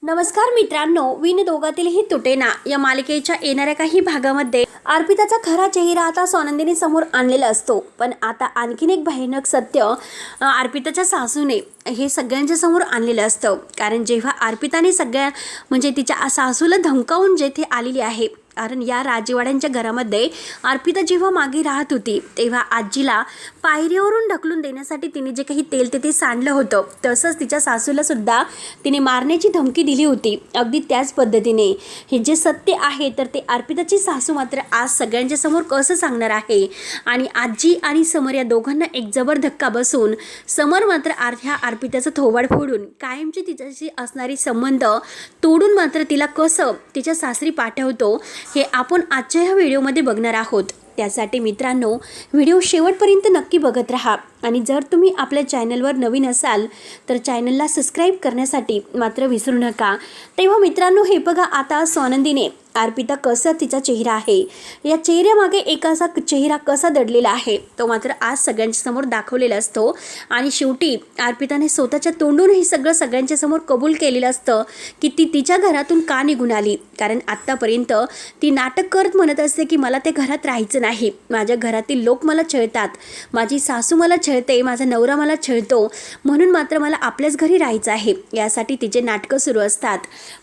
नमस्कार मित्रांनो, विण दोघातीलही तुटेना या मालिकेच्या येणाऱ्या काही भागामध्ये अर्पिताचा खरा चेहरा आता स्वानंदीने समोर आणलेला असतो। पण आता आणखीन एक भयानक सत्य अर्पिताच्या सासूने हे सगळ्यांच्या समोर आणलेलं असतं। कारण जेव्हा अर्पिताने तिच्या सासूला धमकावून जेथे आलेली आहे, कारण या राजवाड्यांच्या घरामध्ये अर्पिता जेव्हा मागे राहत होती तेव्हा आजीला पायरीवरून ढकलून देण्यासाठी तिने जे काही तेल ते सांडलं होतं, तसंच तिच्या सासूला सुद्धा तिने मारण्याची धमकी दिली होती। अगदी त्याच पद्धतीने हे जे सत्य आहे तर ते अर्पिताची सासू मात्र आज सगळ्यांच्या समोर कसं सांगणार आहे। आणि आजी आणि समर या दोघांना एक जबर धक्का बसून समर मात्र ह्या अर्पिताचं थोबाड फोडून कायमची तिच्याशी असणारी संबंध तोडून मात्र तिला कसं तिच्या सासरी पाठवतो हे आपण आजच्या ह्या व्हिडिओमध्ये बघणार आहोत। त्यासाठी मित्रांनो, व्हिडिओ शेवटपर्यंत नक्की बघत राहा। आणि जर तुम्ही आपल्या चॅनलवर नवीन असाल तर चॅनलला सबस्क्राईब करण्यासाठी मात्र विसरू नका। तेव्हा मित्रांनो, हे बघा, आता स्वानंदीने अर्पिता कसा तिचा चेहरा आहे, या चेहऱ्यामागे एक असा चेहरा कसा दडलेला आहे तो मात्र आज सगळ्यांच्या समोर दाखवलेला असतो। आणि शेवटी अर्पिताने स्वतःच्या तोंडून हे सगळ्यांच्या समोर कबूल केलेलं असतं की ती तिच्या घरातून का निघून आली। कारण आत्तापर्यंत ती नाटक करत म्हणत असते की मला त्या घरात राहायचं नाही, माझ्या घरातील लोक मला छळतात, माझी सासू मला छळते, माझा नवरा मला छळतो, म्हणून मात्र मला आपल्याच घरी राहायचं आहे, यासाठी तिचे नाटकं सुरू असतात।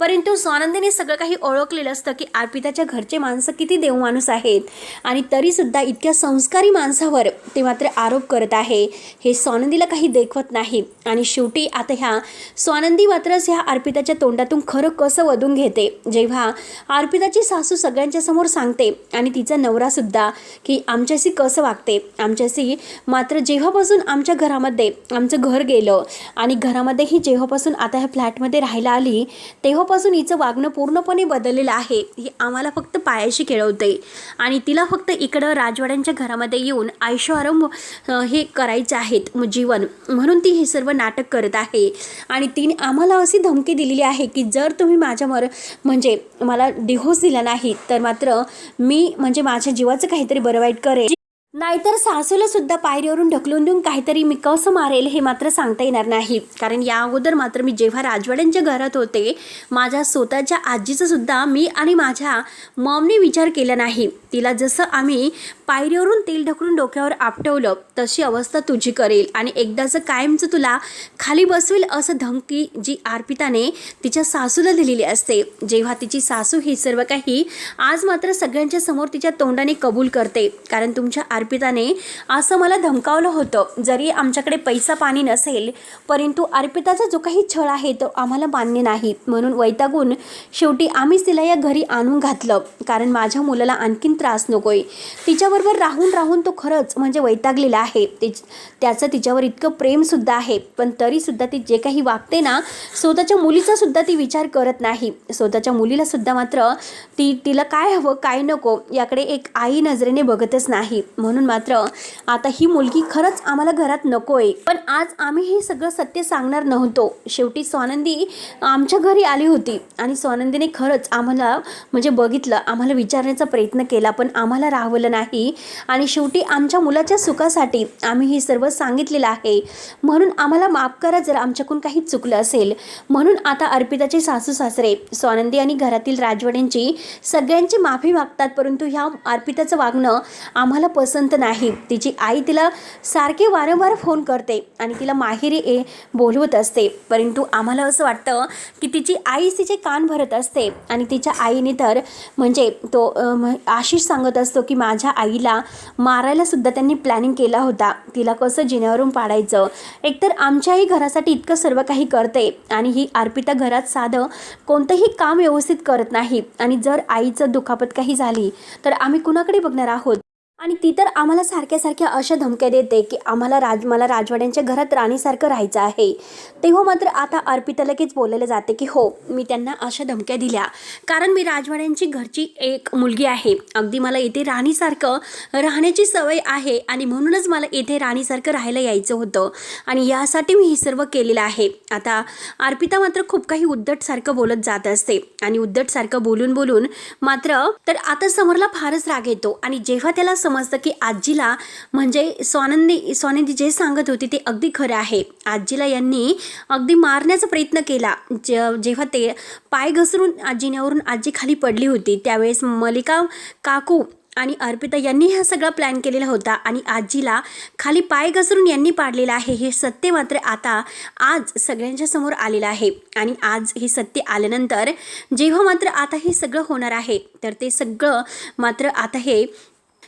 परंतु स्वानंदीने सगळं काही ओळखलेलं असतं की अर्पिताच्या घरचे माणसं किती देव माणूस आहेत आणि तरी सुद्धा इतक्या संस्कारी माणसावर ते मात्र आरोप करत आहे, हे स्वानंदीला काही देखवत नाही। आणि शेवटी आता ह्या स्वानंदी मात्रच ह्या अर्पिताच्या तोंडातून खरं कसं वधून घेते, जेव्हा अर्पिताची सासू सगळ्यांच्या समोर सांगते आणि तिचा नवरा सुद्धा की आमच्याशी कसं वागते, आमच्याशी मात्र जेव्हापासून आमच्या घरामध्ये आमचं घर गेलं आणि घरामध्येही जेव्हापासून आता ह्या फ्लॅटमध्ये राहायला आली तेव्हापासून हिचं वागणं पूर्णपणे बदललेलं आहे, हे आम्हाला फक्त पायाशी खेळवते आणि तिला फक्त इकडं राजवाड्यांच्या घरामध्ये येऊन आयुष्यारंभ हे करायचे आहेत जीवन, म्हणून ती हे सर्व नाटक करत आहे। आणि तिने आम्हाला अशी धमकी दिलेली आहे की जर तुम्ही माझ्यावर मला डिव्होर्स दिला नाही तर मात्र मी माझ्या जीवाचं काहीतरी बरं वाईट करेल, नाहीतर सासूला सुद्धा पायरीवरून ढकलून देऊन काहीतरी मी कसं मारेल हे मात्र सांगता येणार नाही। कारण या अगोदर मात्र मी जेव्हा राजवाड्यांच्या घरात होते माझ्या स्वतःच्या आजीचं सुद्धा मी आणि माझ्या मॉमने विचार केला नाही। तिला जसं आम्ही पायरीवरून तेल ढकलून डोक्यावर आपटवलं तशी अवस्था तुझी करेल आणि एकदाचं कायमचं तुला खाली बसवेल असं धमकी जी अर्पिताने तिच्या सासूला दिलेली असते। जेव्हा तिची सासू हे सर्व काही आज मात्र सगळ्यांच्या समोर तिच्या तोंडाने कबूल करते, कारण तुमच्या अर्पिताने असं मला धमकावलं होतं, जरी आमच्याकडे पैसा पाणी नसेल परंतु अर्पिताचा जो काही छळ आहे तो आम्हाला मान्य नाही, म्हणून वैतागून शेवटी आम्हीच तिला या घरी आणून घातलं, कारण माझ्या मुलाला आणखीन त्रास नकोय। तिच्याबरोबर राहून राहून तो खरंच वैतागलेला आहे, त्याचं तिच्यावर इतकं प्रेम सुद्धा आहे, पण तरी सुद्धा ती जे काही वागते ना, स्वतःच्या मुलीचा सुद्धा ती विचार करत नाही। स्वतःच्या मुलीला सुद्धा मात्र तिला काय हवं काय नको याकडे एक आई नजरेने बघतच नाही, म्हणून मात्र आता ही मुलगी खरंच आम्हाला घरात नकोय। पण आज आम्ही हे सगळं सत्य सांगणार नव्हतो। शेवटी स्वानंदी आमच्या घरी आली होती आणि स्वानंदीने खरंच आम्हाला बघितलं, आम्हाला विचारण्याचा प्रयत्न केला, पण आम्हाला राहवलं नाही आणि शेवटी आमच्या मुलाच्या सुखासाठी आम्ही हे सर्व सांगितलेलं आहे, म्हणून आम्हाला माफ करा जर आमच्याकडून काही चुकलं असेल। म्हणून आता अर्पिताचे सासू सासरे स्वानंदी आणि घरातील राजवाड्यांची सगळ्यांची माफी मागतात, परंतु ह्या अर्पिताचं वागणं आम्हाला पसंत नाही। तिची आई तिला सारखे वारंवार फोन करते आणि तिला माहेरी बोलवत असते, परंतु आम्हाला असं वाटतं की तिची आई तिचे कान भरत असते आणि तिच्या आईने तर तो आशिष सांगत असतो की माझ्या आईला मारायला सुद्धा त्यांनी प्लॅनिंग केला होता, तिला कसं जिन्यावरून पाडायचं। एकतर आमच्या आई घरासाठी इतकं सर्व काही करते आणि ही अर्पिता घरात साधं कोणतंही काम व्यवस्थित करत नाही, आणि जर आईचं दुखापत काही झाली तर आम्ही कुणाकडे बघणार आहोत। आणि ती तर आम्हाला सारख्या अशा धमक्या देते की मला राजवाड्यांच्या घरात राणीसारखं राहायचं आहे। तेव्हा मात्र आता अर्पिता लगेच बोलायला जाते की हो, मी त्यांना अशा धमक्या दिल्या कारण मी राजवाड्यांची घरची एक मुलगी आहे, अगदी मला इथे राणीसारखं राहण्याची सवय आहे आणि म्हणूनच मला इथे राणीसारखं राहायला यायचं होतं आणि यासाठी मी हे सर्व केलेलं आहे। आता अर्पिता मात्र खूप काही उद्धटसारखं बोलत जात असते आणि उद्धटसारखं बोलून मात्र तर आता समरला फारच राग येतो आणि जेव्हा त्याला समजतं की आजीला म्हणजे स्वानंदी जे सांगत होती ते अगदी खरं आहे. आजीला यांनी अगदी मारण्याचा प्रयत्न केला. जेव्हा ते पाय घसरून जिन्यावरून आजी खाली पडली होती त्यावेळेस मलिका काकू आणि अर्पिता यांनी हा सगळा प्लॅन केलेला होता आणि आजीला खाली पाय घसरून यांनी पाडलेलं आहे. हे सत्य मात्र आता आज सगळ्यांच्या समोर आलेलं आहे आणि आज हे सत्य आल्यानंतर जेव्हा मात्र आता हे सगळं होणार आहे तर ते सगळं मात्र आता हे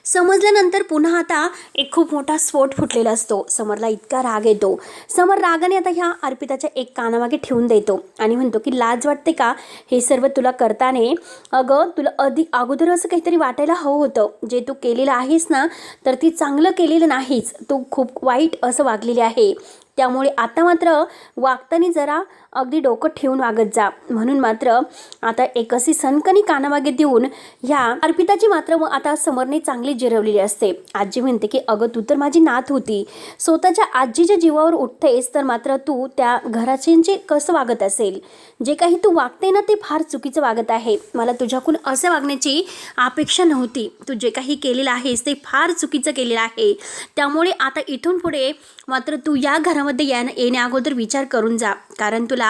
समजल्यानंतर पुन्हा आता एक खूप मोठा स्फोट फुटलेला असतो. समरला इतका राग येतो. समर रागाने आता ह्या अर्पिताच्या एक कानामागे ठेवून देतो आणि म्हणतो की लाज वाटते का हे सर्व तुला करताने? अगं तुला अगोदर असं काहीतरी वाटायला हवं होतं. जे तू केलेलं आहेस ना तर ती चांगलं केलेलं नाहीच. तू खूप वाईट असं वागलेली आहे. त्यामुळे आता मात्र वागताना जरा अगदी डोकं ठेवून वागत जा. म्हणून मात्र आता एक अशी सनकणी कानामागे देऊन ह्या अर्पिताची मात्र मग आता समरने चांगली जिरवलेली असते. आजी म्हणते की अगं तू तर माझी नात होती. स्वतःच्या आजीच्या जीवावर उठतेस तर मात्र तू त्या घराच्यांचे कसं वागत असेल? जे काही तू वागते ना ते फार चुकीचं वागत आहे. मला तुझ्याकडून असं वागण्याची अपेक्षा नव्हती. तू जे काही केलेलं आहेस ते फार चुकीचं केलेलं आहे. त्यामुळे आता इथून पुढे मात्र तू या घरामध्ये येण्या अगोदर विचार करून जा. कारण तुला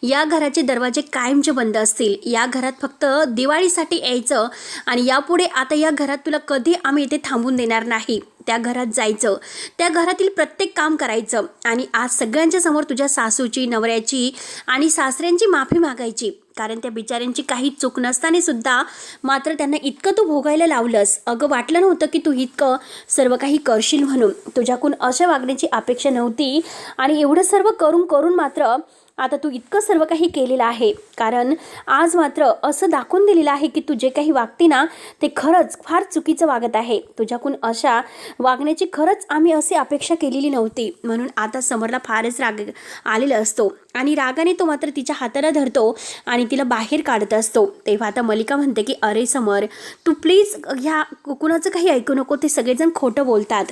या घराचे दरवाजे कायमचे बंद असतील. या घरात फक्त दिवाळीसाठी यायचं आणि यापुढे आता या घरात तुला कधी आम्ही इथे थांबून देणार नाही. त्या घरात जायचं, त्या घरातील प्रत्येक काम करायचं आणि आज सगळ्यांच्या समोर तुझ्या सासूची, नवऱ्याची आणि सासऱ्यांची माफी मागायची. कारण त्या बिचाऱ्यांची काही चूक नसताना सुद्धा मात्र त्यांना इतकं तू भोगायला लावलंस. अगं वाटलं नव्हतं की तू इतकं सर्व काही करशील म्हणून. तुझ्याकडून अशा वागण्याची अपेक्षा नव्हती आणि एवढं सर्व करून मात्र आता तू इतकं सर्व काही केलेलं आहे. कारण आज मात्र असं दाखवून दिलेलं आहे की तू जे काही वागते ना ते खरंच फार चुकीचं वागत आहे. तुझ्याकडून अशा वागण्याची खरंच आम्ही अशी अपेक्षा केलेली नव्हती. म्हणून आता समरला फारच राग आलेला असतो आणि रागाने तो मात्र तिच्या हाताला धरतो आणि तिला बाहेर काढत असतो. तेव्हा आता मलिका म्हणते की अरे समर तू प्लीज ह्या कुणाचं काही ऐकू नको. ते सगळेजण खोटं बोलतात.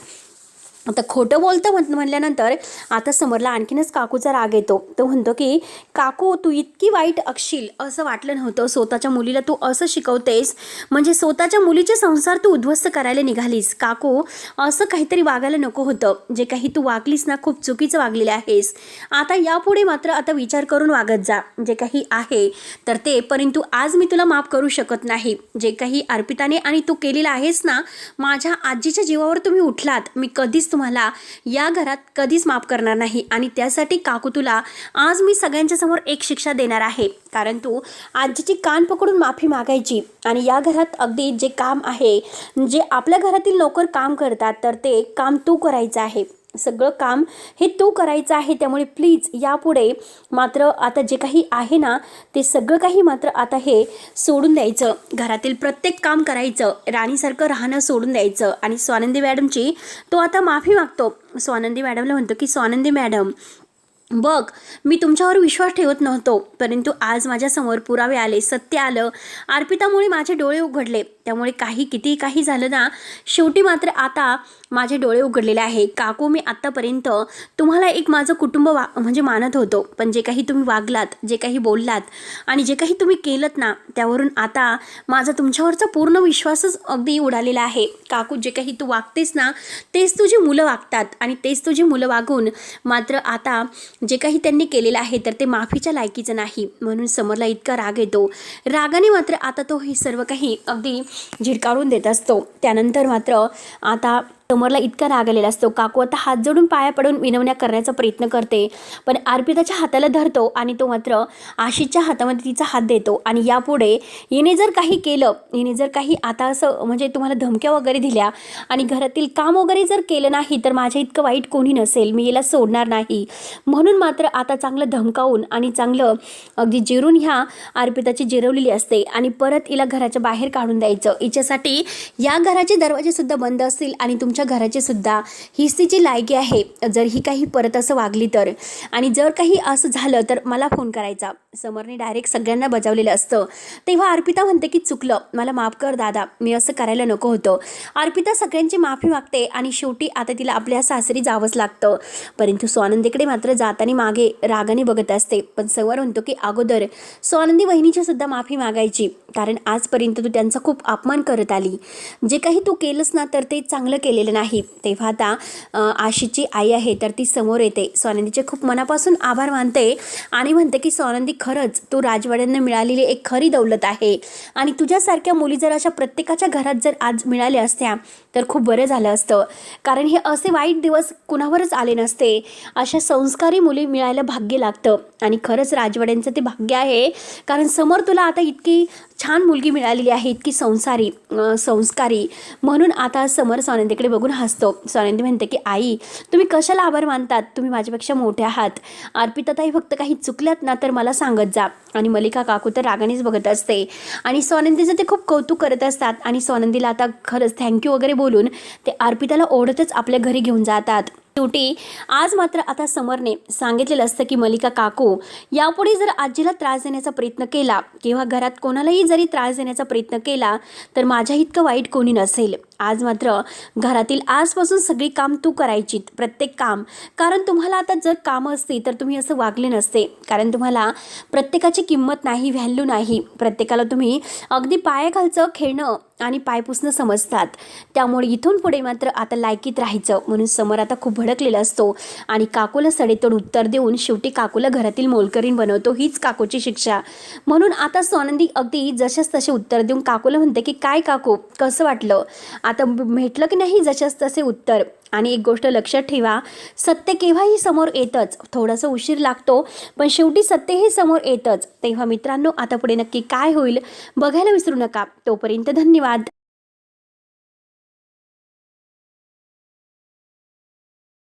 आता खोटं बोलतं म्हणल्यानंतर आता समरला आणखीनच काकूचा राग येतो. तो म्हणतो की काकू तू इतकी वाईट असशील असं वाटलं नव्हतं. स्वतःच्या मुलीला तू असं शिकवतेस म्हणजे स्वतःच्या मुलीचे संसार तू उद्ध्वस्त करायला निघालीस. काकू असं काहीतरी वागायला नको होतं. जे काही तू वागलीस ना खूप चुकीचं वागलेलं आहेस. आता यापुढे मात्र आता विचार करून वागत जा. जे काही आहे तर ते परंतु आज मी तुला माफ करू शकत नाही. जे काही अर्पिताने आणि तू केलेलं आहेस ना माझ्या आजीच्या जीवावर तुम्ही उठलात. मी कधीच तुम्हाला या घरात कधीच माफ करणार नाही आणि त्यासाठी काकू तुला आज मी सगळ्यांच्या समोर एक शिक्षा देणार आहे. कारण तू आजीची कान पकडून माफी मागायची आणि या घरात अगदी जे काम आहे जे आपल्या घरातील नोकर काम करतात तर ते काम तू करायचं आहे. सगळं काम हे तू करायचं आहे. त्यामुळे प्लीज यापुढे मात्र आता जे काही आहे ना ते सगळं काही मात्र आता हे सोडून द्यायचं. घरातील प्रत्येक काम करायचं. राणीसारखं राहणं सोडून द्यायचं. आणि स्वानंदी मॅडमची तो आता माफी मागतो. स्वानंदी मॅडमला म्हणतो की स्वानंदी मॅडम बघ मी तुमच्यावर विश्वास ठेवत नव्हतो परंतु आज माझ्यासमोर पुरावे आले, सत्य आलं. अर्पितामुळे माझे डोळे उघडले. त्यामुळे किती काही झालं ना शेवटी मात्र आता माझे डोळे उघडलेले आहे. काकू मी आत्तापर्यंत तुम्हाला एक माझं कुटुंब म्हणजे मानत होतो. पण जे काही तुम्ही वागलात, जे काही बोललात आणि जे काही तुम्ही केलंत ना त्यावरून आता माझा तुमच्यावरचा पूर्ण विश्वासच अगदी उडालेला आहे. काकू जे काही तू वागतेस ना तेच तुझी मुलं वागतात आणि तेच तुझी मुलं वागून मात्र आता जे काही त्यांनी केलेलं आहे तर ते माफीच्या लायकीचं नाही. म्हणून समरला इतका राग येतो. रागाने मात्र आता तो हे सर्व काही अगदी झिडकारून देत असतो. त्यानंतर मात्र आता समरला इतका राग आलेला असतो. काकू आता हात जोडून पाया पडून विनवण्या करण्याचा प्रयत्न करते पण अर्पिताच्या हाताला धरतो आणि तो मात्र आशिषच्या हातामध्ये तिचा हात देतो आणि यापुढे हिने जर काही केलं, हिने जर काही आता असं म्हणजे तुम्हाला धमक्या वगैरे दिल्या आणि घरातील काम वगैरे जर केलं नाही तर माझ्या इतकं वाईट कोणी नसेल. मी हिला सोडणार नाही. म्हणून मात्र आता चांगलं धमकावून आणि चांगलं अगदी जिरून ह्या अर्पिताची जिरवलेली असते आणि परत हिला घराच्या बाहेर काढून द्यायचं. हिच्यासाठी या घराचे दरवाजे सुद्धा बंद असतील आणि तुमच्या घराचे सुद्धा हीच तिची लायकी आहे. जर ही काही परत असं वागली तर आणि जर काही असं झालं तर मला फोन करायचा. समरने डायरेक्ट सगळ्यांना बजावलेलं असतं. तेव्हा अर्पिता म्हणते की चुकलं, मला माफ कर दादा, मी असं करायला नको होतं. अर्पिता सगळ्यांची माफी मागते आणि शेवटी आता तिला आपल्या सासरी जावंच लागतं. परंतु स्वानंदीकडे मात्र जाताना मागे रागाने बघत असते. पण समर म्हणतो की अगोदर स्वानंदी वहिनीची सुद्धा माफी मागायची. कारण आजपर्यंत तू त्यांचा खूप अपमान करत आली. जे काही तू केलंस ना तर ते चांगलं केलेलं नाही. तेव्हा आता आशीची आई आहे तर ती समोर येते. स्वानंदीचे खूप मनापासून आभार मानते आणि म्हणते की स्वानंदी, खरंच तू राजवाड्यांना मिळालेली एक खरी दौलत आहे आणि तुझ्यासारख्या मुली जर अशा प्रत्येकाच्या घरात जर आज मिळाल्या असत्या तर खूप बरं झालं असतं. कारण हे असे वाईट दिवस कुणावरच आले नसते. अशा संस्कारी मुली मिळायला भाग्य लागतं आणि खरंच राजवाड्यांचं ते भाग्य आहे. कारण समोर तुला आता इतकी छान मुलगी मिळालेली आहे, इतकी संस्कारी. म्हणून आता समर स्वानंदीकडे बघून हसतो. स्वानंदी म्हणते की आई, तुम्ही कशाला आभार मानतात? तुम्ही माझ्यापेक्षा मोठे आहात. अर्पिताताई फक्त काही चुकल्यात ना तर मला सांगत जा. आणि मल्लिका काकू तर रागानेच बघत असते आणि स्वानंदीचं ते खूप कौतुक करत असतात आणि स्वानंदीला आता खरंच थँक्यू वगैरे बोलून ते अर्पिताला ओढतच आपल्या घरी घेऊन जातात. शेवटी आज मात्र आता समरने सांगितलेलं असतं की मल्लिका काकू, यापुढे जर आजीला त्रास देण्याचा प्रयत्न केला किंवा घरात कोणालाही जरी त्रास देण्याचा प्रयत्न केला तर माझ्या इतकं वाईट कोणी नसेल. आज मात्र घरातील आजपासून सगळी काम तू करायची, प्रत्येक काम. कारण तुम्हाला आता जर कामं असती तर तुम्ही असं वागले नसते. कारण तुम्हाला प्रत्येकाची किंमत नाही, व्हॅल्यू नाही. प्रत्येकाला तुम्ही अगदी पायाखालचं खेळणं आणि पाय पुसणं समजतात. त्यामुळे इथून पुढे मात्र आता लायकीत राहायचं. म्हणून समर आता खूप भडकलेला असतो आणि काकूला सडेतोड उत्तर देऊन शेवटी काकूला घरातील मोलकरीण बनवतो. हीच काकूची शिक्षा. म्हणून आता स्वानंदी अगदी जशाच तसे उत्तर देऊन काकूला म्हणते की काय काकू, कसं वाटलं? आता भेटलं की नाही जशाच तसे उत्तर? आणि एक गोष्ट लक्षात ठेवा, सत्य केव्हाही समोर येतच. थोडासा उशीर लागतो पण शेवटी सत्य हे समोर येतच. तेव्हा मित्रांनो, आता पुढे नक्की काय होईल बघायला विसरू नका. तोपर्यंत धन्यवाद.